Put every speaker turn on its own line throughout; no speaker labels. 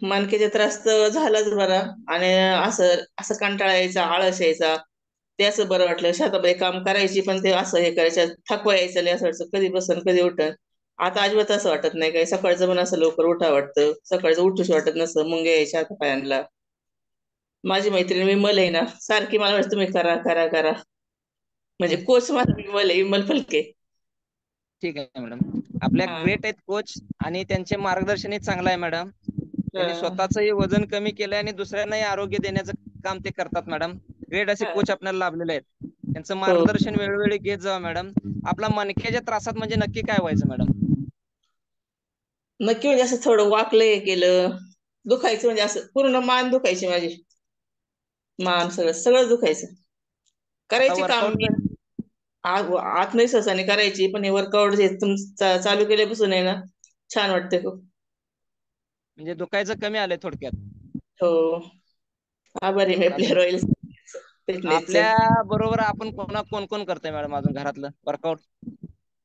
मणक्याचा त्रास तर झालाच बरा. आणि असं असं कंटाळा यायचा, आळस यायचा. ते असं बरं वाटलं. शेतामध्ये काम करायची पण ते असं हे करायचं, थकवा यायचा लय, असं वाटायचं कधी बसन कधी उठन. आता अजिबात असं वाटत नाही. काही सकाळचं पण असं लवकर उठा वाटतं, सकाळचं उठूच वाटत नसतं, मुंग्या यायच्या हातापायांना. माझी मैत्रीण विमल आहे ना, सारखी मला वाटतं तुम्ही करा करा करा. म्हणजे
हम्म,
कोच माझा विमल आहे, विमल फलके.
ठीक आहे मॅडम. आपल्या
हा.
ग्रेट आहेत कोच, आणि त्यांचे मार्गदर्शनही चांगलं आहे मॅडम. त्यांनी
हा.
स्वतःचंही वजन कमी केलंय आणि दुसऱ्यांनाही आरोग्य देण्याचं काम ते करतात मॅडम. ग्रेट असे
हा.
कोच आपल्याला लाभलेले आहेत. त्यांचं
हो.
मार्गदर्शन वेळोवेळी घेत जावा मॅडम. आपला मणक्याच्या त्रासात म्हणजे नक्की काय व्हायचं मॅडम?
नक्की म्हणजे असं थोडं वाकलं हे केलं, दुखायचं, म्हणजे असं पूर्ण मान दुखायची माझी. मान सगळं सगळं दुखायचं.
आता
करायची काम
वर्कआउट
मी आत नाही ससाने करायची, पण हे वर्कआउट जे चालू केल्यापासून आहे ना, छान वाटते खूप.
म्हणजे दुखायचं कमी आलंय थोडक्यात.
हो. आभारी मी आपल्या
चालतंय.
रॉयल फिटनेसचं.
आपल्या बरोबर आपण कोण कोण करतोय मॅडम अजून घरातलं वर्कआउट?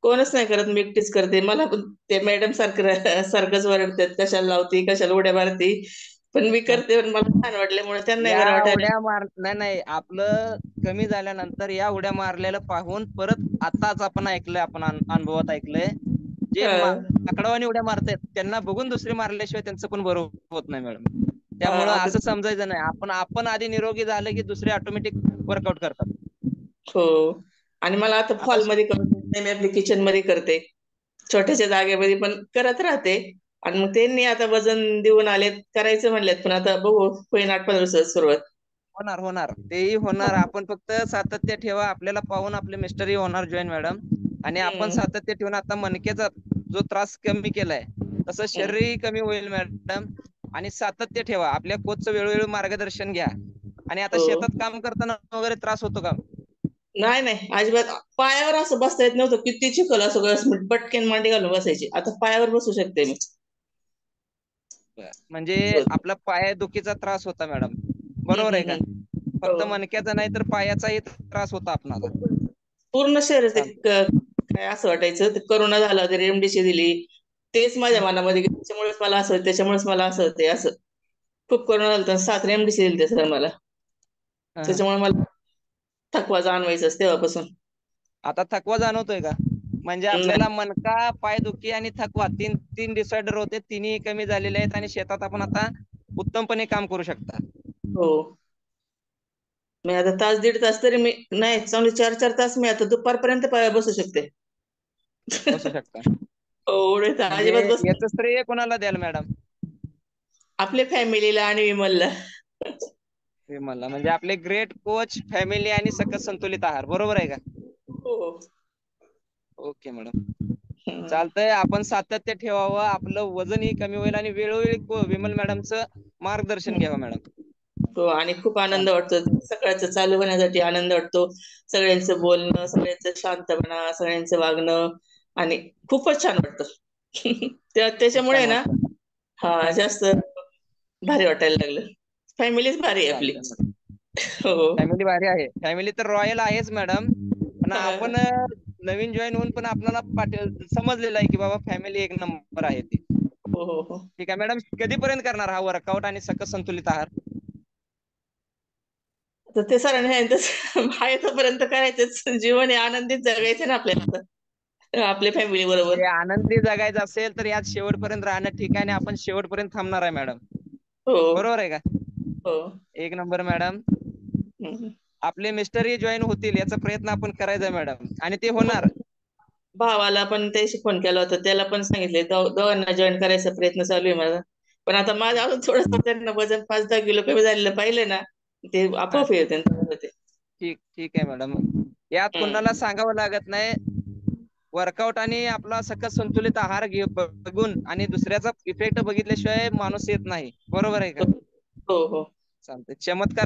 कोणच नाही करत, मी एकटीच करते. मला पण ते मॅडम सारखं सारखंच ओरडतात, कशाला लावती, कशाला उड्या मारती. पण मी करते, पण मला छान वाटल्यामुळे त्यांनाही
या
बरं वाटायला.
उड्या मार नाही नाही, आपलं कमी झाल्यानंतर या उड्या मारलेलं पाहून परत आताच आपण ऐकलंय, आपण अनुभवात ऐकलंय, जे
हा.
आकडावानी उड्या मारतायत त्यांना बघून दुसरे मारल्याशिवाय त्यांचं पण बरोबर होत नाही मॅडम.
हा,
त्यामुळं
आता.
असं समजायचं नाही, आपण आपण आधी निरोगी झालं की दुसरे ऑटोमॅटिक वर्कआउट करतात.
हो. आणि मला आता
आता
हॉलमध्ये करून देत नाही, मी आपली किचन मध्ये करते. छोट्याशा जागेमध्ये पण करत राहते. आणि मग त्यांनी आता वजन देऊन आलेत, करायचं म्हणलेत, पण आता बघू, होईन 8-15 दिवसात सुरुवात.
होणार होणार, तेही होणार. आपण फक्त सातत्य ठेवा. आपल्याला पाहून आपले मिस्टरही होणार जॉईन मॅडम. आणि आपण
हम्म.
सातत्य ठेवून आता मणक्याचा जो त्रास कमी केलाय, तसं
हम्म.
शरीरही कमी होईल मॅडम. आणि सातत्य ठेवा, आपल्या कोचचं वेळोवेळी मार्गदर्शन घ्या. आणि आता
हो.
शेतात काम करताना वगैरे त्रास होतो का?
नाही नाही, अजिबात. पायावर असं बसता येत नव्हतं, किती चिखल असं पटकेन मांडी घालून बसायची. आता पायावर बसू शकते मी.
म्हणजे
असं होतं.
आपला पाय दुखीचा त्रास होता मॅडम,
हम्म.
बरोबर आहे
हम्म.
का?
हो.
फक्त मणक्याचा नाही तर पायाचाही त्रास होता आपणाला.
पूर्ण शरीर ते
चालतंय.
काय असं वाटायचं, ते करोना झाला होता, रेमडेसिवीर दिली. तेच माझ्या
हम्म.
मनामध्ये गेलं, त्याच्यामुळेच मला असं होतं, त्याच्यामुळेच मला असं होते असं. खूप करोना झाला होता, 7 रेमडेसिवीर दिले सर मला.
हा, हा.
त्याच्यामुळे मला थकवा जाणवायचाच तेव्हापासून.
आता थकवा जाणवतोय का? म्हणजे आपल्याला
नाही.
मणका, पायदुखी आणि थकवा तीन तीन डिसऑर्डर होते, तिन्ही कमी झालेले आहेत आणि शेतात आपण आता उत्तमपणे काम करू शकता.
हो. मी आता तास दीड तास तरी मी, नाही चांगली 4-4 तास मी आता दुपारपर्यंत पाया बसू शकते.
बसू शकता.
एवढे तर
म्हणजे
अजिबात बस.
याचं श्रेय कोणाला द्याल मॅडम?
आपल्या फॅमिलीला आणि विमलला.
विमलला. म्हणजे आपले ग्रेट कोच, फॅमिली आणि सकस संतुलित आहार, बरोबर आहे का?
हो.
Okay madam.
हम्म.
चालतंय, आपण सातत्य ठेवावं, आपलं वजनही कमी होईल आणि वेळोवेळी विमल मॅडमचं मार्गदर्शन घ्यावं मॅडम.
हो. आणि खूप आनंद
चालतंय.
वाटतो सकाळचं चालू होण्यासाठी, आनंद वाटतो. सगळ्यांचं बोलणं, सगळ्यांचं शांतपणा, सगळ्यांचं वागणं, आणि खूपच छान वाटतं.
खूप
त्याच्यामुळे
छान
ना,
वाटतं.
हा, जास्त भारी वाटायला लागलं. फॅमिलीच भारी आहे आपली.
चालतंय मॅडम.
हो.
फॅमिली भारी आहे. फॅमिली तर रॉयल आहेच मॅडम. पण
हा.
आपण नवीन जॉईन होऊन पण आपल्याला समजलेलं आहे की बाबा फॅमिली एक नंबर आहे ती.
हो. हो. हो.
ठीक आहे मॅडम. कधीपर्यंत करणार हा वर्कआउट आणि सकस संतुलित आहार?
तर ते सरांनी सांगितलं, आहे तोपर्यंत करायचंच. जीवन हे आनंदीत जगायचं ना आपल्याला, आपल्या फॅमिली बरोबर.
म्हणजे आनंदी जगायचं असेल तर यात शेवटपर्यंत राहणं ठीक आहे, आणि आपण शेवटपर्यंत थांबणार आहे मॅडम.
हो.
बरोबर आहे का?
हो.
एक नंबर मॅडम.
हम्म.
आपले मिस्टरही जॉईन होतील याचा प्रयत्न आपण करायचा मॅडम, आणि ते
हो.
होणार.
भावाला पण त्याशी फोन केला होता, त्याला पण सांगितले, दोघांना जॉईन करायचा प्रयत्न चालू आहे माझा. पण आता माझं अजून थोडंसं त्यांना वजन 5-10 किलो कमी झालेलं पाहिलं ना, ते
हा,
आपोआप येते ते.
ठीक ठीक आहे मॅडम. यात कुणाला
हम्म.
सांगावं लागत नाही. वर्कआउट आणि आपला सकस संतुलित आहार बघून आणि दुसऱ्याचा इफेक्ट बघितल्याशिवाय माणूस येत नाही, बरोबर आहे का?
हो. हो.
चालतंय. चमत्कार